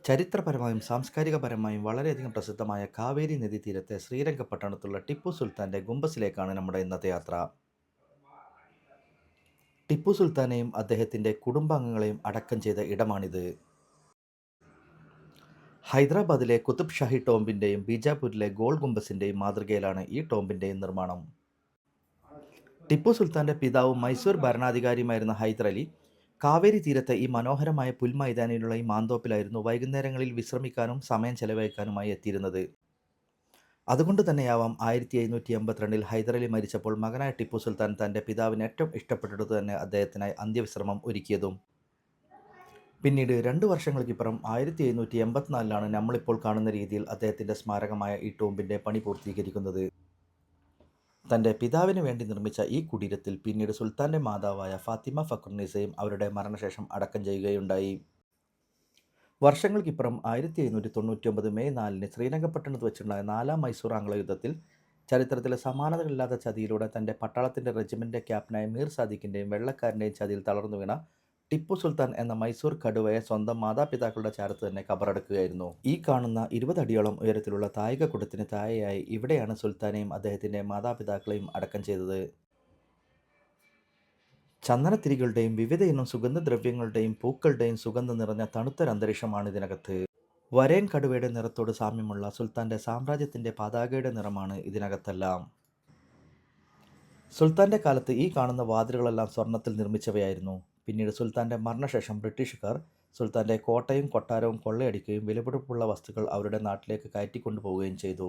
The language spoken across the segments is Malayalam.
ചരിത്രപരമായും സാംസ്കാരികപരമായും വളരെയധികം പ്രസിദ്ധമായ കാവേരി നദീതീരത്തെ ശ്രീരംഗപട്ടണത്തുള്ള ടിപ്പു സുൽത്താൻ്റെ ഗുംബസിലേക്കാണ് നമ്മുടെ ഇന്നത്തെ യാത്ര. ടിപ്പു സുൽത്താനെയും അദ്ദേഹത്തിൻ്റെ കുടുംബാംഗങ്ങളെയും അടക്കം ചെയ്ത ഇടമാണിത്. ഹൈദരാബാദിലെ കുതുബ് ഷാഹി ടോംബിൻ്റെയും ബീജാപൂരിലെ ഗോൾ ഗുംബസിൻ്റെയും മാതൃകയിലാണ് ഈ ടോംബിൻ്റെയും നിർമ്മാണം. ടിപ്പു സുൽത്താൻ്റെ പിതാവും മൈസൂർ ഭരണാധികാരിയുമായിരുന്ന ഹൈദർ അലി കാവേരി തീരത്തെ ഈ മനോഹരമായ പുൽമൈതാനിയിലുള്ള ഈ മാന്തോപ്പിലായിരുന്നു വൈകുന്നേരങ്ങളിൽ വിശ്രമിക്കാനും സമയം ചെലവഴിക്കാനുമായി എത്തിയിരുന്നത്. അതുകൊണ്ട് തന്നെയാവാം 1782 ഹൈദർ അലി മരിച്ചപ്പോൾ മകനായ ടിപ്പു സുൽത്താൻ തൻ്റെ പിതാവിന് ഏറ്റവും ഇഷ്ടപ്പെട്ടിടത്ത് തന്നെ അദ്ദേഹത്തിനായി അന്ത്യവിശ്രമം ഒരുക്കിയതും. പിന്നീട് 2 വർഷങ്ങൾക്കിപ്പുറം 1784 നമ്മളിപ്പോൾ കാണുന്ന രീതിയിൽ അദ്ദേഹത്തിൻ്റെ സ്മാരകമായ ഈ ടോംബിൻ്റെ പണി പൂർത്തീകരിക്കുന്നത്. തൻ്റെ പിതാവിന് വേണ്ടി നിർമ്മിച്ച ഈ കുടീരത്തിൽ പിന്നീട് സുൽത്താൻ്റെ മാതാവായ ഫാത്തിമ ഫക്രുന്നീസയും അവരുടെ മരണശേഷം അടക്കം ചെയ്യുകയുണ്ടായി. വർഷങ്ങൾക്കിപ്പുറം 1799 മെയ് 4 ശ്രീരംഗപട്ടണത്ത് വെച്ചുണ്ടായ 4ാം മൈസൂർ ആംഗ്ല യുദ്ധത്തിൽ ചരിത്രത്തിലെ സമാനതകളില്ലാത്ത ചതിയിലൂടെ തൻ്റെ പട്ടാളത്തിൻ്റെ റെജിമെൻ്റ് ക്യാപ്റ്റനായ മീർ സാദിഖിൻ്റെയും വെള്ളക്കാരൻ്റെയും ചതിയിൽ തളർന്നു വീണ ടിപ്പു സുൽത്താൻ എന്ന മൈസൂർ കടുവയെ സ്വന്തം മാതാപിതാക്കളുടെ ചാരത്ത് തന്നെ കബറടക്കുകയായിരുന്നു. ഈ കാണുന്ന 20 അടിയോളം ഉയരത്തിലുള്ള താഴികക്കുടത്തിന് താഴെയായി ഇവിടെയാണ് സുൽത്താനെയും അദ്ദേഹത്തിൻ്റെ മാതാപിതാക്കളെയും അടക്കം ചെയ്തത്. ചന്ദനത്തിരികളുടെയും വിവിധ ഇനം സുഗന്ധദ്രവ്യങ്ങളുടെയും പൂക്കളുടെയും സുഗന്ധം നിറഞ്ഞ തണുത്തൊരു അന്തരീക്ഷമാണ് ഇതിനകത്ത്. വരേൻ കടുവയുടെ നിറത്തോട് സാമ്യമുള്ള സുൽത്താൻ്റെ സാമ്രാജ്യത്തിൻ്റെ പതാകയുടെ നിറമാണ് ഇതിനകത്തെല്ലാം. സുൽത്താൻ്റെ കാലത്ത് ഈ കാണുന്ന വാതിലുകളെല്ലാം സ്വർണ്ണത്തിൽ നിർമ്മിച്ചവയായിരുന്നു. പിന്നീട് സുൽത്താൻ്റെ മരണശേഷം ബ്രിട്ടീഷുകാർ സുൽത്താൻ്റെ കോട്ടയും കൊട്ടാരവും കൊള്ളയടിക്കുകയും വിലപിടിപ്പുള്ള വസ്തുക്കൾ അവരുടെ നാട്ടിലേക്ക് കയറ്റിക്കൊണ്ടുപോവുകയും ചെയ്തു.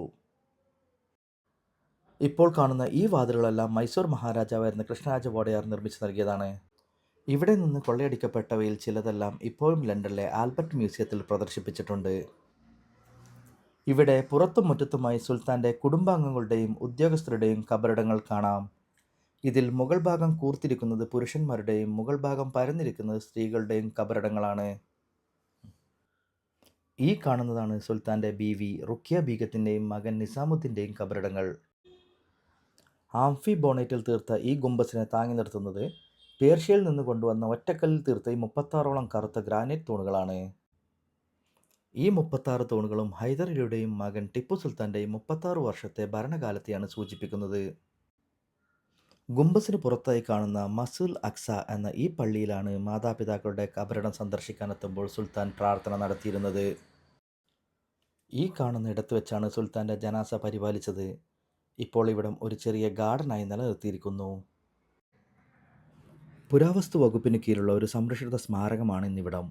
ഇപ്പോൾ കാണുന്ന ഈ വാതിലുകളെല്ലാം മൈസൂർ മഹാരാജാവായിരുന്ന കൃഷ്ണരാജ വോഡയാർ നിർമ്മിച്ചു നൽകിയതാണ്. ഇവിടെ നിന്ന് കൊള്ളയടിക്കപ്പെട്ടവയിൽ ചിലതെല്ലാം ഇപ്പോഴും ലണ്ടനിലെ ആൽബർട്ട് മ്യൂസിയത്തിൽ പ്രദർശിപ്പിച്ചിട്ടുണ്ട്. ഇവിടെ പുറത്തും മുറ്റത്തുമായി സുൽത്താൻ്റെ കുടുംബാംഗങ്ങളുടെയും ഉദ്യോഗസ്ഥരുടെയും കബറിടങ്ങൾ കാണാം. ഇതിൽ മുകൾ ഭാഗം കൂർത്തിരിക്കുന്നത് പുരുഷന്മാരുടെയും മുകൾ ഭാഗം പരന്നിരിക്കുന്നത് സ്ത്രീകളുടെയും കബറിടങ്ങളാണ്. ഈ കാണുന്നതാണ് സുൽത്താൻ്റെ ബീവി റുഖിയ ബീഗത്തിൻ്റെയും മകൻ നിസാമുദ്ദീൻ്റെയും കബറിടങ്ങൾ. ആംഫി ബോണറ്റിൽ തീർത്ത ഈ ഗുംബസിനെ താങ്ങി നിർത്തുന്നത് പേർഷ്യയിൽ നിന്ന് കൊണ്ടുവന്ന ഒറ്റക്കല്ലിൽ തീർത്ത ഈ 36ഓളം കറുത്ത ഗ്രാനൈറ്റ് തൂണുകളാണ്. ഈ 36 തൂണുകളും ഹൈദർ അലിയുടെയും മകൻ ടിപ്പു സുൽത്താൻ്റെയും 36 വർഷത്തെ ഭരണകാലത്തെയാണ് സൂചിപ്പിക്കുന്നത്. ഗുംബസിന് പുറത്തായി കാണുന്ന മസ്ജിദുൽ അഖ്സ എന്ന ഈ പള്ളിയിലാണ് മാതാപിതാക്കളുടെ കബറിടം സന്ദർശിക്കാനെത്തുമ്പോൾ സുൽത്താൻ പ്രാർത്ഥന നടത്തിയിരുന്നത്. ഈ കാണുന്ന ഇടത്ത് വെച്ചാണ് സുൽത്താൻ്റെ ജനാസ പരിപാലിച്ചത്. ഇപ്പോൾ ഇവിടം ഒരു ചെറിയ ഗാർഡനായി നിലനിർത്തിയിരിക്കുന്നു. പുരാവസ്തു വകുപ്പിന് കീഴിലുള്ള ഒരു സംരക്ഷിത സ്മാരകമാണ് ഇന്നിവിടം.